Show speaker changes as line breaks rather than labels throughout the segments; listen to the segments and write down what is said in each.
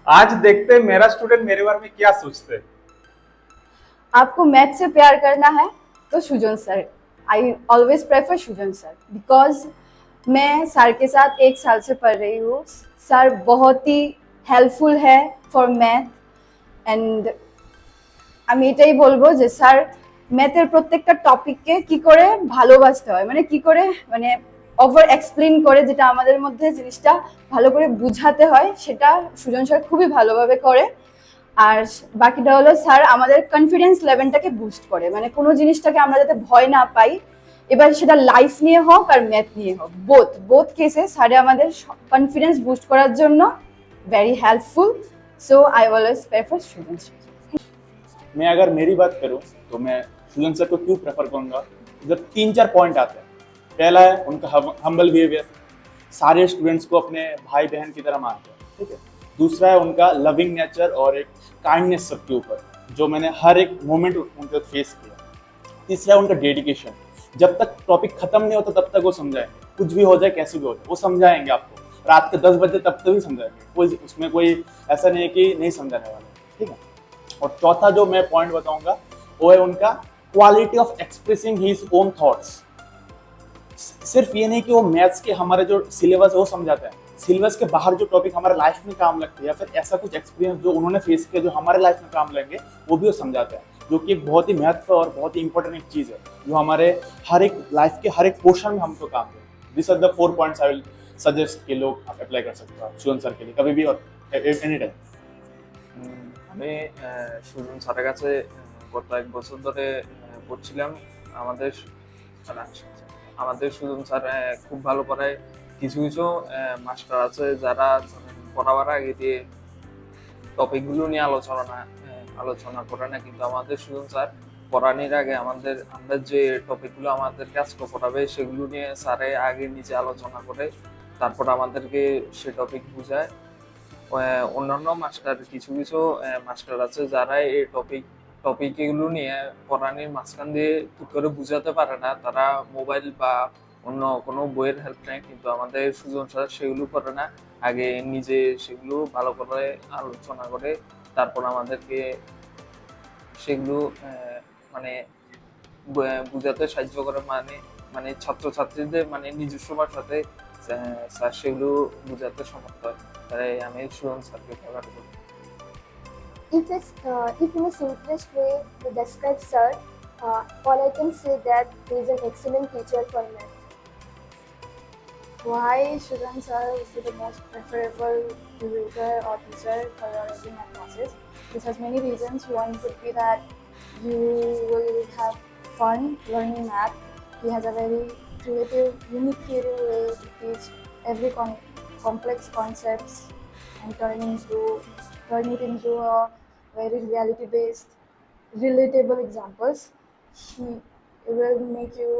आज देखते हैं मेरा स्टूडेंट मेरे बारे में क्या सोचते हैं।
आपको मैथ से प्यार करना है तो Sujan sir. I always prefer Sujan sir because मैं सर के साथ 1 साल से पढ़ रही हूँ। सर बहुत ही हेल्पफुल है फॉर मैथ অ্যান্ড আমি এটাই বলবো যে স্যার ম্যাথের প্রত্যেকটা টপিককে কি করে ভালোবাসতে হয়, মানে কি করে মানে ওভার এক্সপ্লেন করে, যেটা আমাদের মধ্যে জিনিসটা ভালো করে বুঝাতে হয়, সেটা সুজন স্যার খুবই ভালোভাবে করে। আর বাকিটা হলো স্যার আমাদের কনফিডেন্স লেভেলটাকে বুস্ট করে, মানে কোনো জিনিসটাকে আমরা যাতে ভয় না পাই, এবার সেটা লাইফ নিয়ে হোক আর ম্যাথ নিয়ে হোক, বোথ বোথ কেসে স্যারে আমাদের কনফিডেন্স বুস্ট করার জন্য very helpful. So I always prefer students.
मैं अगर मेरी बात करूं तो मैं सुजन सर को क्यों प्रेफर करूंगा। इधर 3-4 पॉइंट आते हैं। पहला है उनका हम्बल बिहेवियर, सारे स्टूडेंट्स को अपने भाई बहन की तरह मानते हैं, ठीक है। दूसरा है उनका लविंग नेचर और एक काइंडनेस सबके ऊपर, जो मैंने हर एक मोमेंट उनके फेस किया। तीसरा है उनका डेडिकेशन, जब तक टॉपिक खत्म नहीं होता तब तक वो समझाएंगे, कुछ भी हो जाए कैसे भी हो जाए वो समझाएंगे आपको, रात के 10 बजे तब तक भी समझाएंगे, कोई उसमें कोई ऐसा नहीं है कि नहीं समझाने वाला, ठीक है। और चौथा जो मैं पॉइंट बताऊंगा वो है उनका quality of expressing his own thoughts. सिर्फ ये नहीं कि वो मैथ्स के हमारे जो सिलेबस है वो समझाता है, सिलेबस के बाहर जो टॉपिक हमारे लाइफ में काम लगते हैं या फिर ऐसा कुछ एक्सपीरियंस जो उन्होंने फेस किया जो हमारे लाइफ में काम लगेंगे वो भी वो समझाता है, जो कि एक बहुत ही महत्व और बहुत ही इंपॉर्टेंट एक चीज़ है जो हमारे हर एक लाइफ के हर एक पोर्शन में हमको काम दें। This are the 4 points I will suggest कि लोग आप अप्लाई कर सकते हो सुजन सर के लिए कभी भी और एनी टाइम।
আমি সুজন স্যারের কাছে গত 1 বছর ধরে পড়ছিলাম। আমাদের আমাদের সুজন স্যার খুব ভালো পড়ায়। কিছু কিছু মাস্টার আছে যারা পড়াবার আগে দিয়ে টপিকগুলো নিয়ে আলোচনা করে না, কিন্তু আমাদের সুজন স্যার পড়ানোর আগে আমরা যে টপিকগুলো আমাদেরকে আজকে পড়াবে সেগুলো নিয়ে স্যারে আগে নিজে আলোচনা করে তারপর আমাদেরকে সে টপিক বুঝায়। অন্যান্য কিছু মাস্টার আছে যারা এই টপিক এগুলো নিয়ে পড়ানোর মাঝখান দিয়ে ঠিক করে বুঝাতে পারে না, তারা মোবাইল বা অন্য কোনো বইয়ের হেল্প নেয়, কিন্তু আমাদের সুজন স্যার সেগুলো করে না, আগে নিজে সেগুলো ভালো করে আলোচনা করে তারপর আমাদেরকে সেগুলো মানে বুঝাতে সাহায্য করে, মানে ছাত্রছাত্রীদের মানে নিজস্ব ভাষাতে স্যার সেগুলো বুঝাতে সমর্থ হয়। তাই আমি সুজন স্যারকে ফেভার করি।
If in a simplest way to describe Sir, all I can say that he is an excellent teacher for math.
Why Sujan sir would be the most preferable tutor or teacher for your every math classes? This has many reasons. One could be that you will have fun learning math. He has a very unique creative way to teach every complex concepts and turn it into a very reality-based, relatable examples. He will make you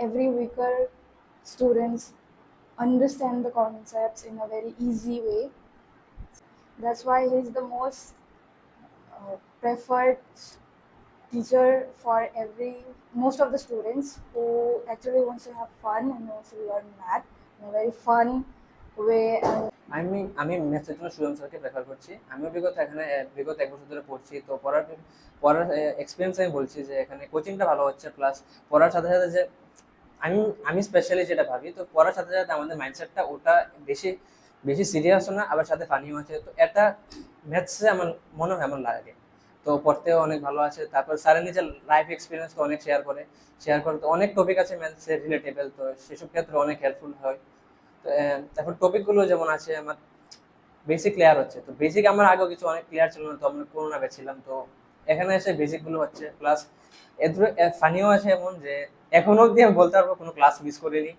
every weaker students understand the concepts in a very easy way. That's why he's the most preferred teacher for most of the students who actually wants to have fun and wants to learn math in a very fun way.
আমি ম্যাথের জন্য সুজন স্যারকে prefer করছি। আমিও বিগত 1 বছর ধরে পড়ছি, তো পড়ার এক্সপিরিয়েন্স আমি বলছি যে এখানে কোচিংটা ভালো হচ্ছে, প্লাস পড়ার সাথে সাথে যে আমি স্পেশালি যেটা ভাবি, তো পড়ার সাথে সাথে আমাদের মাইন্ডসেটটা ওটা বেশি সিরিয়াসও না, আবার সাথে ফানিও আছে, তো এটা ম্যাথসে আমার মনে হয় আমার লাগে, তো পড়তেও অনেক ভালো আছে। তারপর স্যারের নিজের লাইফ এক্সপিরিয়েন্স তো অনেক শেয়ার করে তো অনেক টপিক আছে ম্যাথসের রিলেটেবল, তো সেসব ক্ষেত্রে অনেক হেল্পফুল হয়। তো তারপর টপিকগুলো যেমন আছে আমার বেসিক ক্লিয়ার হচ্ছে, তো বেসিক আমার আগেও কিছু অনেক ক্লিয়ার ছিল না, তো আমরা করোনা গেছিলাম, তো এখানে এসে বেসিকগুলো হচ্ছে, প্লাস ফানিও আছে এমন যে এখনো অবধি আমি বলতে পারবো কোনো ক্লাস মিস করিনি।